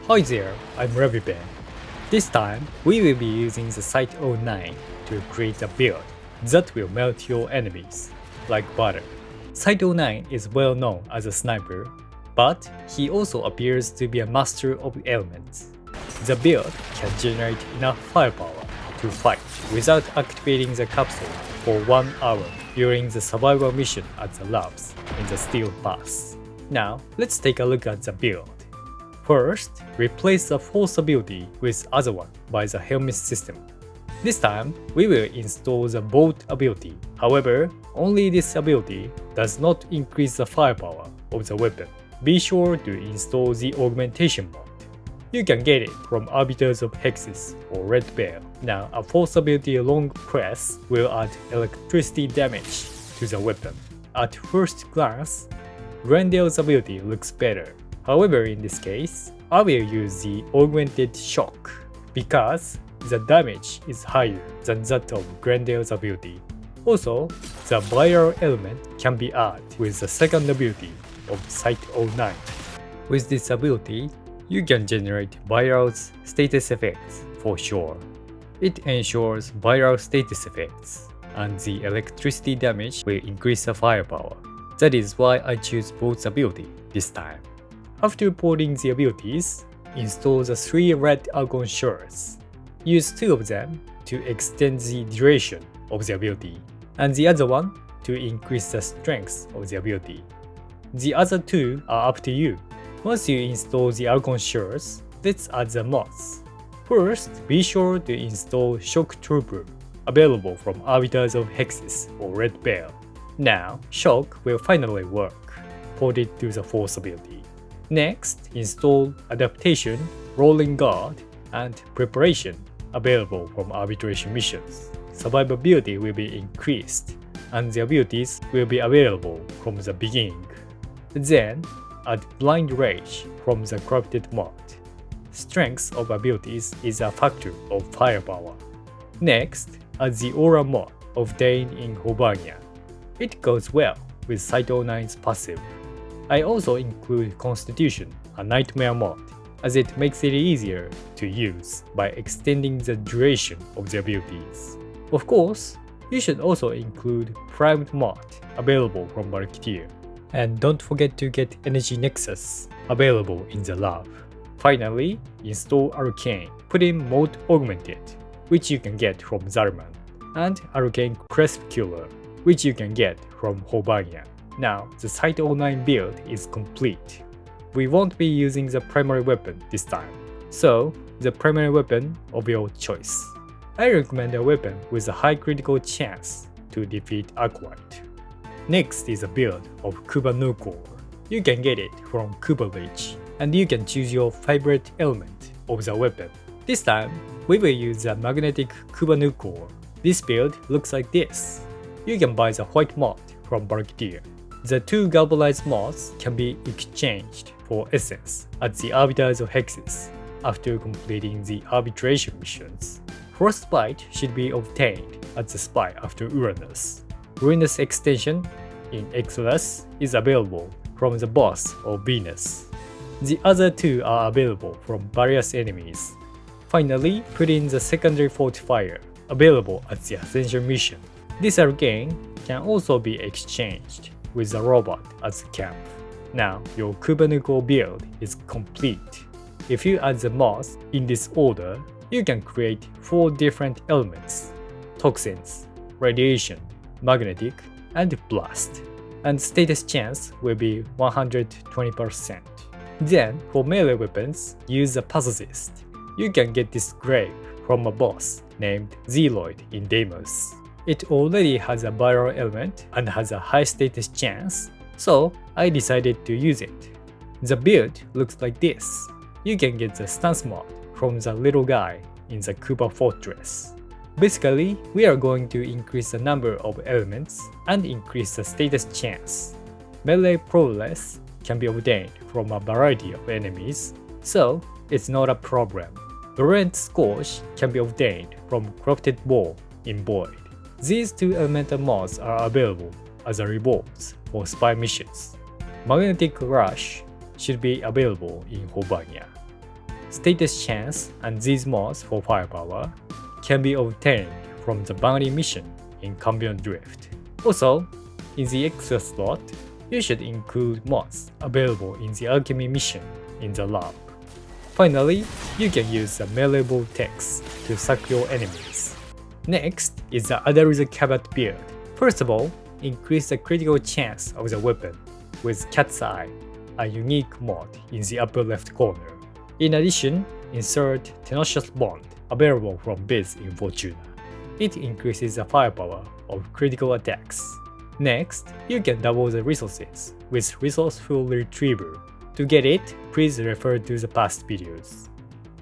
Hi there, I'm Raviben. This time, we will be using the Cyte-09 to create a build that will melt your enemies like butter. Cyte-09 is well known as a sniper, but he also appears to be a master of elements. The build can generate enough firepower to fight without activating the capsule for 1 hour during the survival mission at the labs in the Steel Pass. Now, let's take a look at the build. First, replace the Force ability with other one by the Helminth System. This time, we will install the Bolt ability. However, only this ability does not increase the firepower of the weapon. Be sure to install the Augmentation mod. You can get it from Arbiters of Hexes or Red Bear. Now, a Force ability Long Press will add electricity damage to the weapon. At first glance, Grendel's ability looks better. However, in this case, I will use the Augmented Shock because the damage is higher than that of Grendel's ability. Also, the viral element can be added with the second ability of Cyte-09. With this ability, you can generate Viral's status effects for sure. It ensures viral status effects, and the electricity damage will increase the firepower. That is why I choose both ability this time. After porting the abilities, install the 3 red Argon shards. Use 2 of them to extend the duration of the ability, and the other one to increase the strength of the ability. The other 2 are up to you. Once you install the Argon shards, let's add the mods. First, be sure to install Shock Trooper, available from Arbiters of Hexes or Red Bear. Now, Shock will finally work, ported to the Force ability. Next, install Adaptation, Rolling Guard, and Preparation, available from Arbitration missions. Survivability will be increased, and the abilities will be available from the beginning. Then, add Blind Rage from the crafted mod. Strength of abilities is a factor of firepower. Next, add the Aura mod obtained in Hollvania. It goes well with Cyte-09's passive. I also include Constitution, a Nightmare mod, as it makes it easier to use by extending the duration of the abilities. Of course, you should also include Primed mod, available from Valkyrie. And don't forget to get Energy Nexus, available in the lab. Finally, install Arcane, put in Mode Augmented, which you can get from Zalman, and Arcane Crepuscular, which you can get from Hollvania. Now, the Cyte-09 build is complete. We won't be using the primary weapon this time, so the primary weapon of your choice. I recommend a weapon with a high critical chance to defeat Aquite. Next is a build of Kuva Lich. You can get it from Kuva Lich, and you can choose your favorite element of the weapon. This time, we will use the magnetic Kuva Lich. This build looks like this. You can buy the white mod from Valkyrie. The 2 galvanized mods can be exchanged for essence at the Arbiters of Hexes after completing the arbitration missions. Frostbite should be obtained at the spy after Uranus. Ruinous extension in Exodus is available from the boss of Venus. The other 2 are available from various enemies. Finally, put in the secondary fortifier, available at the Ascension mission. This Arcane can also be exchanged with a robot at the camp. Now, your Kuva Lich build is complete. If you add the mods in this order, you can create 4 different elements: toxins, radiation, magnetic, and blast. And status chance will be 120%. Then, for melee weapons, use the pacifist. You can get this grave from a boss named Zealoid in Deimos. It already has a viral element and has a high status chance, so I decided to use it. The build looks like this. You can get the stance mod from the little guy in the Kuva Fortress. Basically, we are going to increase the number of elements and increase the status chance. Melee prowess can be obtained from a variety of enemies, so it's not a problem. Virulent Scourge can be obtained from crafted bow in Void. These 2 elemental mods are available as a rewards for spy missions. Magnetic Rush should be available in Hollvania. status chance, and these mods for firepower can be obtained from the bounty mission in Cambion Drift. Also, in the extra slot, you should include mods available in the alchemy mission in the lab. Finally, you can use the melee vortex to suck your enemies. Next is the Adariza Kavat build. First of all, increase the critical chance of the weapon with Cat's Eye, a unique mod in the upper left corner. In addition, insert Tenacious Bond, available from Biz in Fortuna. It increases the firepower of critical attacks. Next, you can double the resources with Resourceful Retriever. To get it, please refer to the past videos.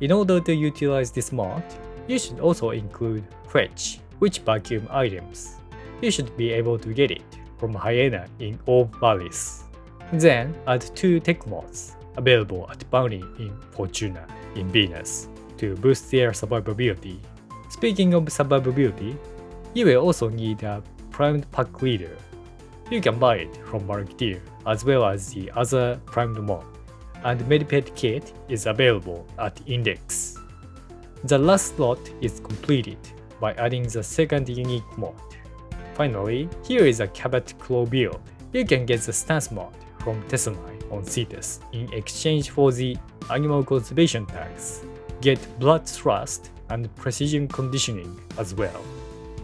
In order to utilize this mod, you should also include Fetch, which vacuum items. You should be able to get it from Hyena in Orb Valleys. Then add 2 tech mods available at Bounty in Fortuna in Venus to boost their survivability. Speaking of survivability, you will also need a primed pack leader. You can buy it from Marketeer as well as the other primed mod, and Mediped kit is available at Index. The last slot is completed by adding the second unique mod. Finally, here is a Kavat Claw build. You can get the stance mod from Cyte-09 on Cetus in exchange for the animal conservation tags. Get Blood Thrust and Precision Conditioning as well.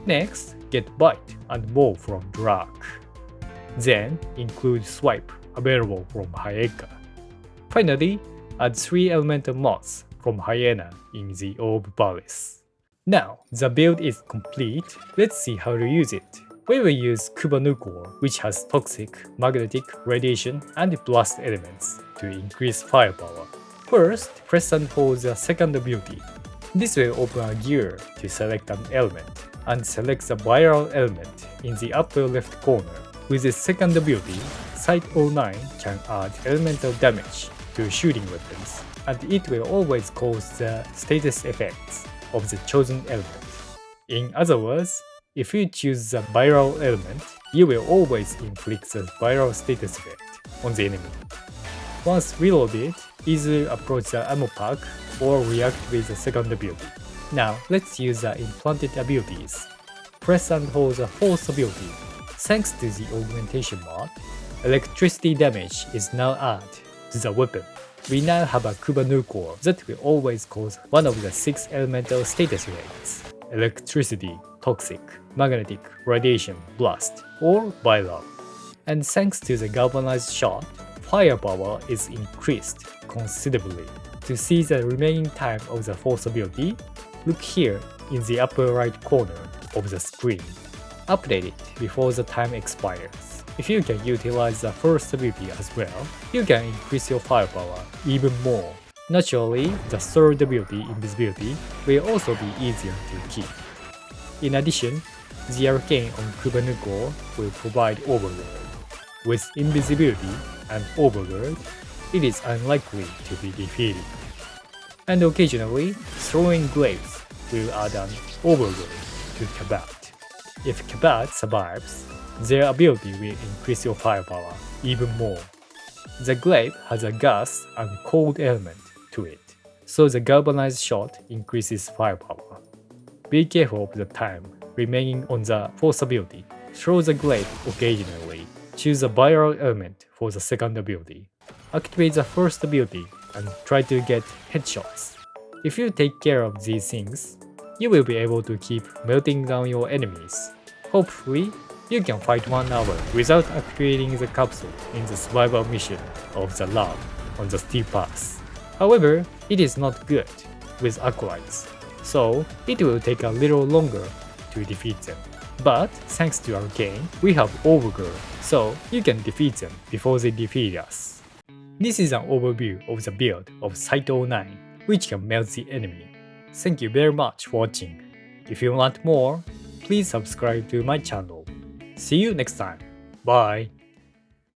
Next, get Bite and Maul from Drag. Then include Swipe, available from Hayeka. Finally, add 3 elemental mods from Hyena in the Orb Valleys. Now, the build is complete. Let's see how to use it. We will use Kuva Lich, which has toxic, magnetic, radiation, and blast elements to increase firepower. First, press and hold the second ability. This will open a gear to select an element, and select the viral element in the upper left corner. With the second ability, Cyte-09 can add elemental damage to shooting weapons, and it will always cause the status effects of the chosen element. In other words, if you choose the viral element, you will always inflict the viral status effect on the enemy. Once reloaded, either approach the ammo pack or react with the second ability. Now, let's use the implanted abilities. Press and hold the fourth ability. Thanks to the Augmentation mod, electricity damage is now added to the weapon. We now have a Kuva Lich that will always cause one of the 6 elemental status rates: electricity, toxic, magnetic, radiation, blast, or viral. And thanks to the galvanized shot, firepower is increased considerably. To see the remaining time of the fourth ability, look here in the upper right corner of the screen. Update it before the time expires. If you can utilize the first ability as well, you can increase your firepower even more. Naturally, the third ability, Invisibility, will also be easier to keep. In addition, the Arcane on Kuva Lich will provide Overload. With Invisibility and Overload, it is unlikely to be defeated. And occasionally, throwing glaives will add an Overload to Kavat. If Kavat survives, their ability will increase your firepower even more. The glaive has a gas and cold element to it, so the galvanized shot increases firepower. Be careful of the time remaining on the fourth ability. Throw the glaive occasionally. Choose a viral element for the second ability. Activate the first ability and try to get headshots. If you take care of these things, you will be able to keep melting down your enemies. Hopefully, you can fight 1 hour without activating the capsule in the survival mission of the lab on the steep pass. However, it is not good with acolytes, so it will take a little longer to defeat them. But thanks to Arcane, we have Overgirl, so you can defeat them before they defeat us. This is an overview of the build of Cyte-09, which can melt the enemy. Thank you very much for watching. If you want more, please subscribe to my channel. See you next time. Bye.